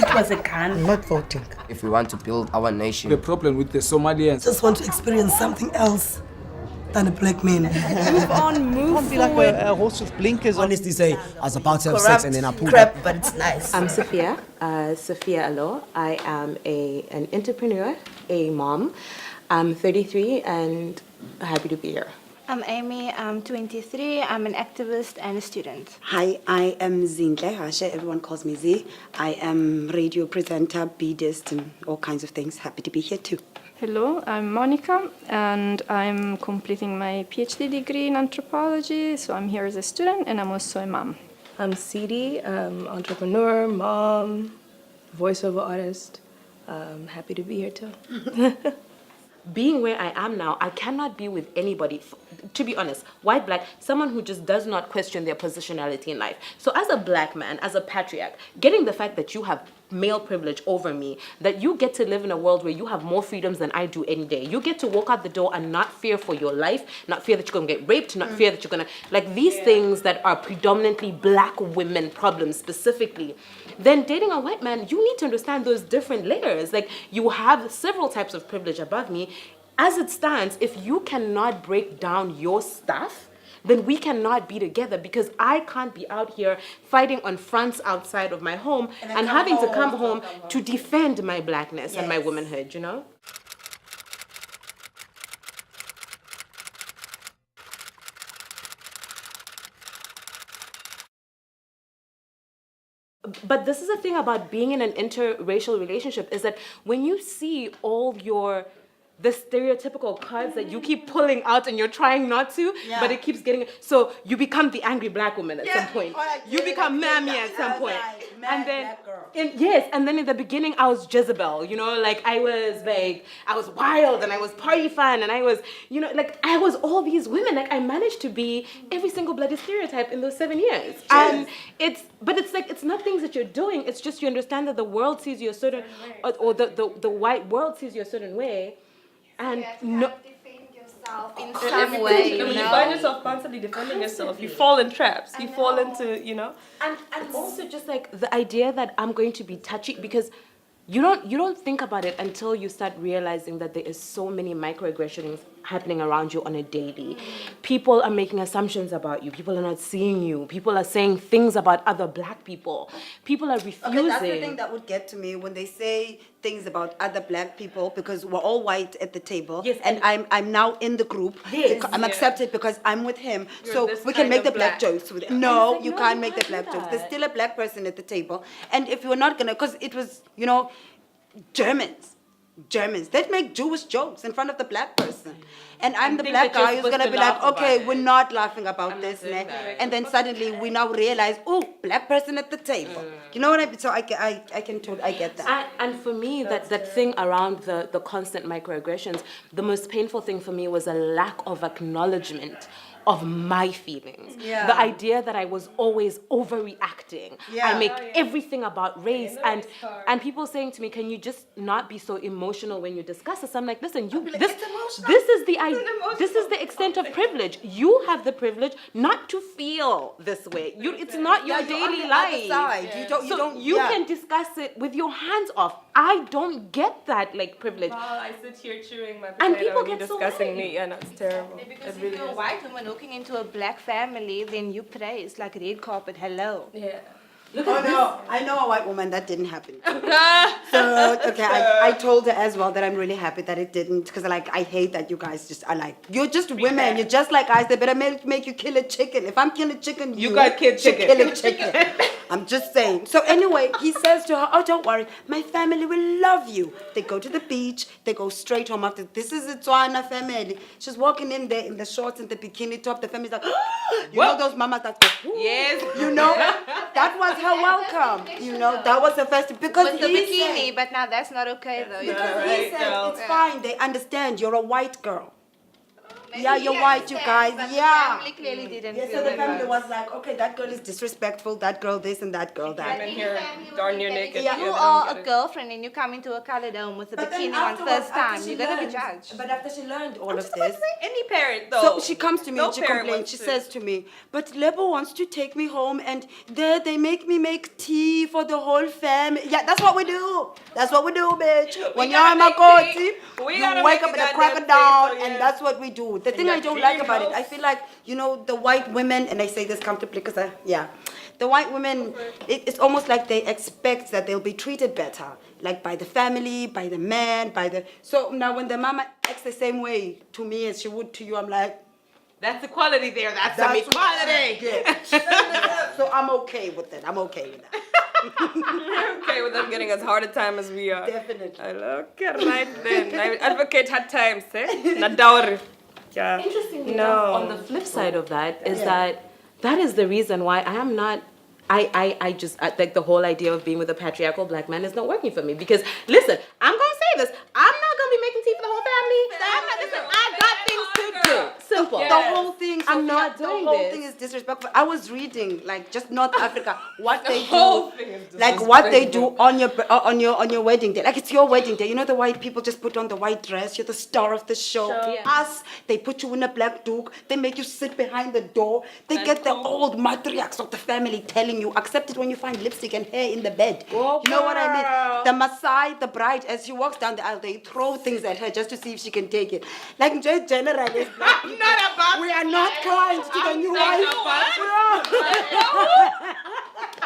It was a gun. I'm not voting. If we want to build our nation. The problem with the Somalians. Just want to experience something else than a black man. Move on, move Be like forward. a horse with blinkers on. Honestly say, I was about to have sex Corrupt and then I pulled crap, up. but it's nice. I'm Sophia Alo. I am an entrepreneur, a mom. I'm 33 and happy to be here. I'm Amy, I'm 23, I'm an activist and a student. Hi, I am Zinhle Hashe, everyone calls me Z. I am radio presenter, BDist and all kinds of things. Happy to be here too. Hello, I'm Monica and I'm completing my PhD degree in anthropology, so I'm here as a student and I'm also a mom. I'm Sidi, entrepreneur, mom, voiceover artist. Happy to be here too. Being where I am now, I cannot be with anybody, to be honest, white, black, someone who just does not question their positionality in life. So as a black man, as a patriarch, getting the fact that you have male privilege over me, that you get to live in a world where you have more freedoms than I do any day. You get to walk out the door and not fear for your life, not fear that you're going to get raped, not fear that you're going to, like these things that are predominantly black women problems specifically. Then dating a white man, you need to understand those different layers. Like you have several types of privilege above me. As it stands, if you cannot break down your stuff, then we cannot be together because I can't be out here fighting on fronts outside of my home and having to come home to defend my blackness and my womanhood, you know? But this is the thing about being in an interracial relationship is that when you see all the stereotypical cards that you keep pulling out and you're trying not to, but it keeps getting, so you become the angry black woman at some point. You become Mammy at some point. And then, and then in the beginning I was Jezebel, you know, like I was wild and I was party fan and I was, you know, like I was all these women. Like I managed to be every single bloody stereotype in those 7 years. And it's not things that you're doing, it's just you understand that the world sees you a certain, or the white world sees you a certain way. And Defend yourself in some way. When you find yourself constantly defending yourself, you fall in traps. You fall into, you know. And also just like the idea that I'm going to be touchy, because you don't think about it until you start realizing that there is so many microaggressions happening around you on a daily. People are making assumptions about you. People are not seeing you. People are saying things about other black people. People are refusing. Okay, that's the thing that would get to me when they say things about other black people because we're all white at the table. Yes, and I'm now in the group. Yes, I'm accepted because I'm with him. You're so this we can kind make of the black black. jokes with No, you no, can't you make the can't black do jokes. There's that. still a black person at the table. And if you're not gonna, because it was, you know, Germans, they'd make Jewish jokes in front of the black person. And I'm the think black that you're guy who's supposed gonna to be like, laugh about okay, it. we're not laughing about this. doing Ne? that. And then suddenly we now realize, oh, black person at the table. You know what I mean? So I get that. And for me, that thing around the constant microaggressions, the most painful thing for me was a lack of acknowledgement of my feelings. Yeah. The idea that I was always overreacting. Yeah. I make everything about race and people saying to me, can you just not be so emotional when you discuss this? I'm like, listen, this is the extent of privilege. You have the privilege not to feel this way. It's not your daily life. You can discuss it with your hands off. I don't get that like privilege. While I sit here chewing my And potato people and you're get so discussing mad. me, and it's terrible. Because It really if you're a is. white woman walking into a black family, then you praise like red carpet, hello. Yeah. I know a white woman that didn't happen. So okay, I told her as well that I'm really happy that it didn't, because like I hate that you guys just are like, you're just women, you're just like us. They better make you kill a chicken. If I'm killing chicken, you got killed should chicken. kill a chicken. I'm just saying. So anyway, he says to her, oh, don't worry, my family will love you. They go to the beach, they go straight home after. This is a Tswana family. She's walking in there in the shorts and the bikini top. The family's like, you know those mamas that go, "Ooh." Yes. You know, that was her welcome. You know, that was the first, because With the he bikini, said, but now that's not okay though. because he said, it's fine, they understand, you're a white girl. Yeah, you're white, you guys. But Yeah. the family clearly didn't Yeah, feel so the it family was. was like, okay, that girl is disrespectful, that girl this and that girl that. in here, darn near naked. If you are a girlfriend and you come into a colored home with a But then bikini on afterwards, first after time, she you're gonna be learned- judged. But after she learned all of About this, to say, any parent though. so she comes to me No and she parent complains. wants She to- says to me, but Lebo wants to take me home and there they make me make tea for the whole family. Yeah, that's what we do. That's what we do, bitch. When you're gotta in make Makoti, tea. We you gotta wake make up the at the crack goddamn of dawn tea, so and yeah. that's what we do. The thing your I don't clean like about it, house. I feel like, you know, the white women, and I say this comfortably because the white women, it's almost like they expect that they'll be treated better, like by the family, by the man, by the... So now when the mama acts the same way to me as she would to you, I'm like, That's equality there. That's some that's equality. yeah. So I'm okay with it. I'm okay with that. Okay with them getting as hard a time as we are. Definitely. I look right then. I advocate hard times, eh? Not dowry. Yeah. Interestingly No. enough, on the flip side of that is that is the reason why I am not. I just like the whole idea of being with a patriarchal black man is not working for me because listen, I'm gonna say this. I'm not gonna be making tea for the whole family. Listen, I got things to do. Simple. The whole thing, I'm Sophia, not doing the whole this. thing is disrespectful. I was reading, like, just North Africa, what they whole do, thing is like what they do on your wedding day. Like it's your wedding day. You know the white people just put on the white dress. You're the star of the show. Yeah. Us, they put you in a black duke. They make you sit behind the door. They get the old matriarchs of the family telling you, accept it when you find lipstick and hair in the bed. Oh, you know what I mean? girl. The Maasai, the bride, as she walks down the aisle, they throw things at her just to see if she can take it. Like just generally, as black people, we are not kind to the new wife.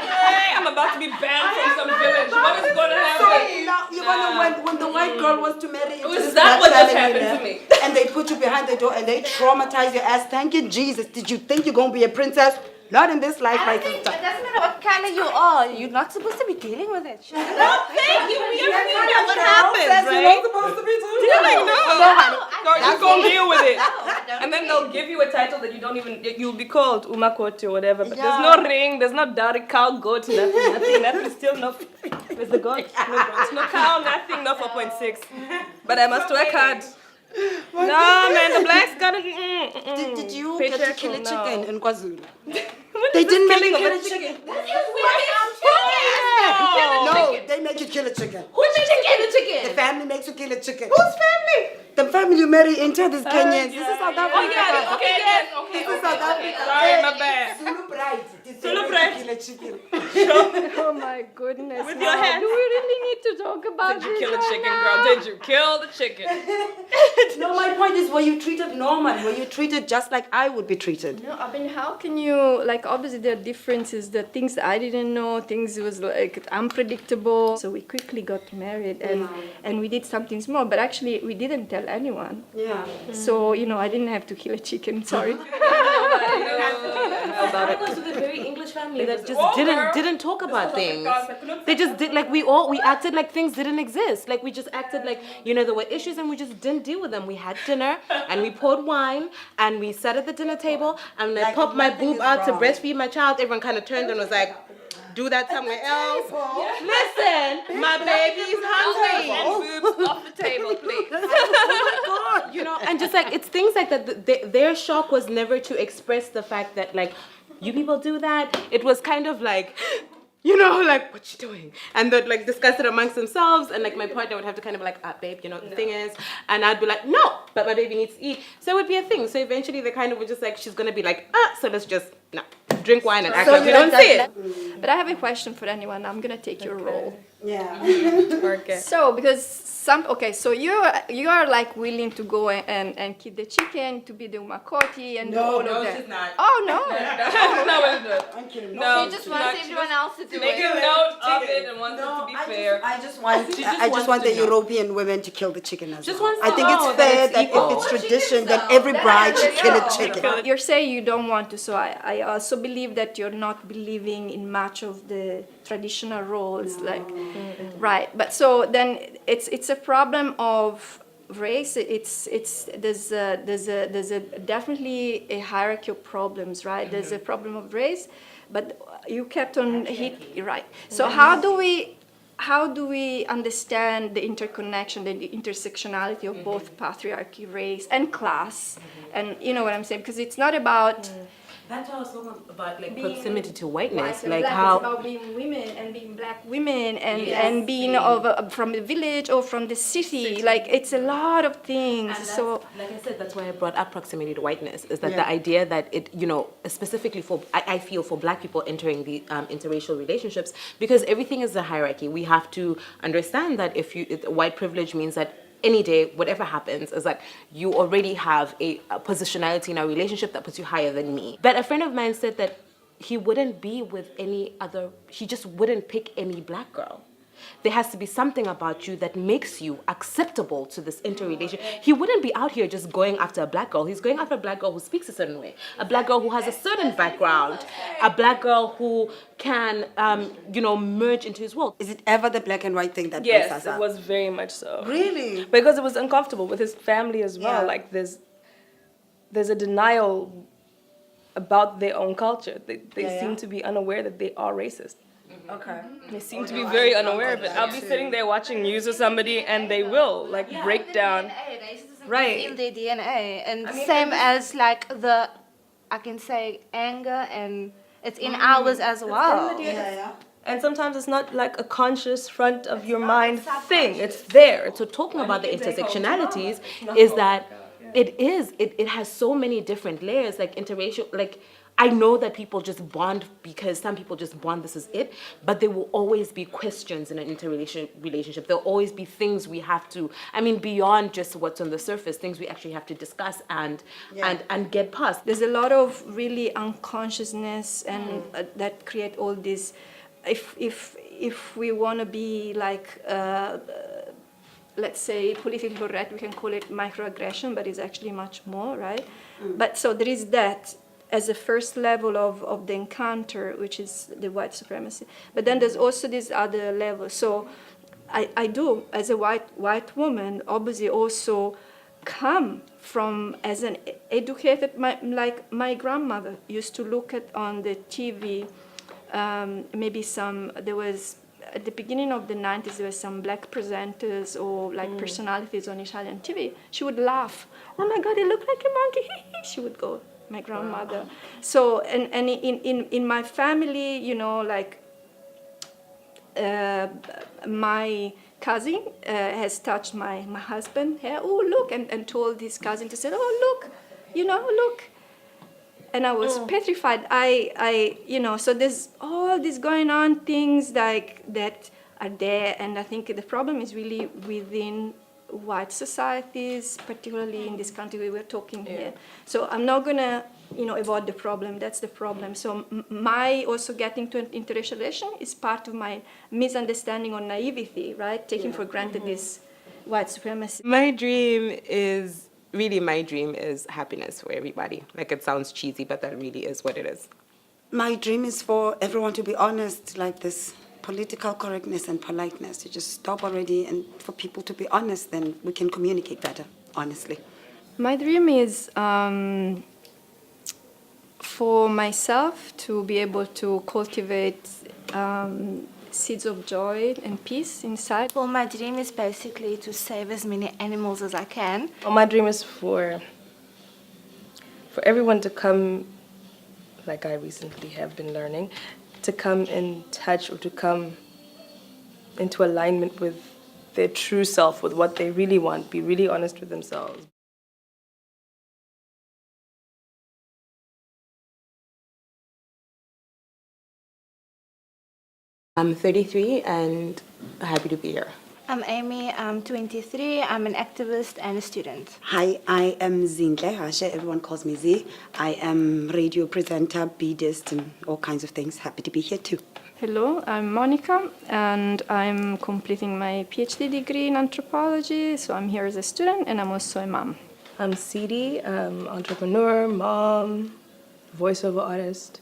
Hey, I'm about to be banned from some village. What is going to So happen? now you're gonna when the white girl wants to marry into Was this that black what just family, happened to yeah, me? and they put you behind the door and they traumatize your ass. Thank you, Jesus. Did you think you're gonna be a princess? Not in this life, my I think sister. it doesn't matter what color you are. You're not supposed to be dealing with that shit. Thank you. We have to know what happens, right? supposed to be doing Yeah, I know. So I just go deal with it. don't And then they'll give you a title that you don't even, you'll be called Umakoti or whatever. But Yeah. there's no ring, there's no dowry, cow, goat, nothing, still no. Where's the goat? No goat. No cow, nothing, no 4.6. But I must work hard. No, man, the blacks gotta. Did you get to kill a Patriarchal, chicken no. in KwaZulu? What They is this didn't make killing you of kill a a chicken. No. No, they make you kill a chicken. Who did you get the chicken? The family makes you kill a chicken. Whose family? The family you marry into this Kenyans. This is South Africa. Oh, yeah, okay, yes, This okay. is South Africa. Sorry, my bad. Zulu bride. Did they Zulu make bride. you kill a chicken? Oh my goodness. With your now, hands. do we really need to talk about Did you this kill a right chicken, now? girl? Did you kill the chicken? No, my point is, were you treated normally? Were you treated just like I would be treated? No, I mean, how can you, like, obviously there are differences, the things that I didn't know, things was like unpredictable. So we quickly got married and we did something small, but actually we didn't tell anyone. Yeah. So, you know, I didn't have to kill a chicken, sorry. I was with a very English family that just Oh, girl. didn't talk about things. Afrikaans. They just did like we acted like things didn't exist. Like we just acted like, you know, there were issues and we just didn't deal with them. We had dinner and we poured wine and we sat at the dinner table and I Like popped my nothing boob is out to wrong. breastfeed my child. Everyone kind of turned and was like, do that somewhere else. Listen, my baby's hungry. And boobs off the table, please. You know, and just like it's things like that. Their shock was never to express the fact that like you people do that. It was kind of like, you know, like what you doing, and they'd like discuss it amongst themselves. And like my partner would have to kind of like, babe, you know, the thing is, and I'd be like, no, but my baby needs to eat. So it would be a thing. So eventually they kind of were just like, she's gonna be like, so let's just drink wine and act So like we you don't like see that- it. But I have a question for anyone. I'm gonna take your role. Yeah. Okay. So because so you are like willing to go and kill the chicken to be the umakoti and do all of that. she's not. Oh no. No, it's not. I'm kidding. No, She just wants everyone else to do Make it. a note of it and wants it to be fair. I just want She just I just wants want to the know. European women to kill the chicken as Just well. wants I to think know it's that fair it's that equal. if it's tradition, then every bride should kill a chicken. You're saying you don't want to, so I also believe that you're not believing in much of the traditional roles, right? But so then it's a problem of race. There's a definitely a hierarchy of problems, right? There's a problem of race, but you kept on right. So how do we how do we understand the interconnection, the intersectionality of both patriarchy, race, and class? And you know what I'm saying? Because it's not about That's what I was talking about, like being proximity to whiteness, white and like black. how. It's about being women and being black women and, Yes. and being from the village or from the city. Like it's a lot of things. And So like I said, that's why I brought up proximity to whiteness. Is that the idea that it, you know, specifically for I feel for Black people entering the interracial relationships, because everything is a hierarchy. We have to understand that white privilege means that any day, whatever happens, is that you already have a positionality in our relationship that puts you higher than me. But a friend of mine said that he wouldn't be with any other, he just wouldn't pick any Black girl. There has to be something about you that makes you acceptable to this interrelation. He wouldn't be out here just going after a Black girl. He's going after a Black girl who speaks a certain way, a Black girl who has a certain background, a Black girl who can, you know, merge into his world. Is it ever the black and white thing that brings Yes, us it up? was very much so. Really? Because it was uncomfortable with his family as well. Yeah. Like there's a denial about their own culture. They seem to be unaware that they are racist. Okay. They seem to be very unaware of it. I'll be sitting there watching news or somebody, and they will like break down. Right. In their DNA, and same as like I can say anger, and it's in ours as well. And sometimes it's not like a conscious front of your mind thing. It's there. So talking about the intersectionalities is that it has so many different layers, like interracial, like I know that people just bond because some people just bond, this is it, but there will always be questions in an relationship. There'll always be things we have to, I mean, beyond just what's on the surface, things we actually have to discuss and get past. there's a lot of really unconsciousness and that create all this. If we want to be like let's say politically correct, we can call it microaggression, but it's actually much more, right? But so there is that as a first level of the encounter, which is the white supremacy. But then there's also this other level. So I do, as a white woman, obviously also come from as an educated, like my grandmother used to look at on the TV, there was, at the beginning of the 90s, there were some Black presenters or like personalities on Italian TV. She would laugh. Oh my God, they look like a monkey. She would go, my grandmother. So, and in my family, you know, like my cousin has touched my husband hair. Oh, look, and told his cousin to say, oh, look, you know, look. And I was petrified. I you know, so there's all this going on, things like that are there, and I think the problem is really within white societies, particularly in this country we're talking here. So I'm not gonna, you know, avoid the problem. That's the problem. So my also getting to an interracial relation is part of my misunderstanding or naivety, right? Taking for granted this white supremacy. My dream is happiness for everybody. Like, it sounds cheesy, but that really is what it is. My dream is for everyone to be honest, like this political correctness and politeness, to just stop already, and for people to be honest, then we can communicate better, honestly. My dream is for myself to be able to cultivate seeds of joy and peace inside. Well, my dream is basically to save as many animals as I can. Well, my dream is for everyone to come, like I recently have been learning, to come in touch or to come into alignment with their true self, with what they really want, be really honest with themselves. I'm 33 and happy to be here. I'm Amy, I'm 23, I'm an activist and a student. Hi, I am Zinhle Hashe, everyone calls me Z. I am radio presenter, BDist, and all kinds of things. Happy to be here too. Hello, I'm Monica, and I'm completing my PhD degree in anthropology, so I'm here as a student, and I'm also a mom. I'm Sidi, entrepreneur, mom, voiceover artist.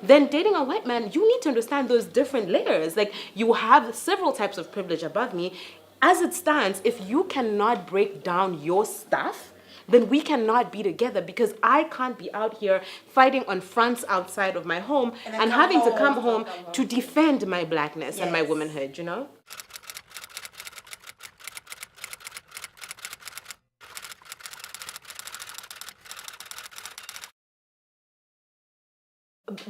Then dating a white man, you need to understand those different layers. Like, you have several types of privilege above me. As it stands, if you cannot break down your stuff then we cannot be together, because I can't be out here fighting on fronts outside of my home and having to come home to defend my blackness and my womanhood, you know?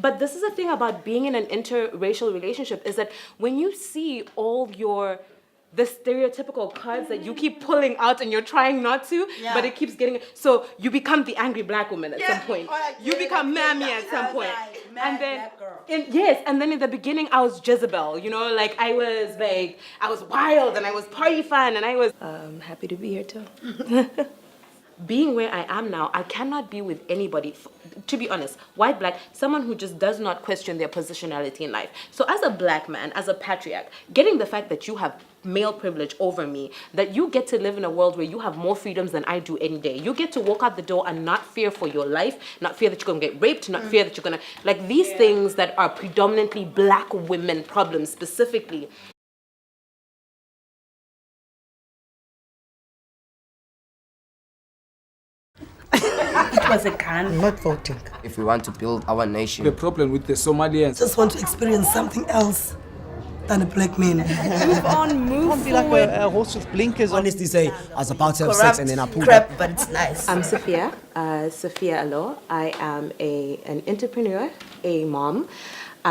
But this is the thing about being in an interracial relationship, is that when you see all the stereotypical cards that you keep pulling out and you're trying not to, but it keeps getting, so you become the angry black woman at some point. You become Mammy at some point. And then, and then in the beginning I was Jezebel, you know, like I was wild and I was party fun and I was Happy to be here too. being where I am now, I cannot be with anybody, to be honest, white, black, someone who just does not question their positionality in life. So as a black man, as a patriarch, getting the fact that you have male privilege over me, that you get to live in a world where you have more freedoms than I do any day. You get to walk out the door and not fear for your life, not fear that you're going to get raped, not fear that you're going to, like these things that are predominantly black women problems specifically. It was a gun. I'm not voting. If we want to build our nation. The problem with the Somalians. Just want to experience something else than a black man. Don't be like a horse with blinkers. Honestly say, I was about to have sex and then I pulled crap, up. but it's nice. I'm Sophia, Sophia Alo. I am an entrepreneur, a mom.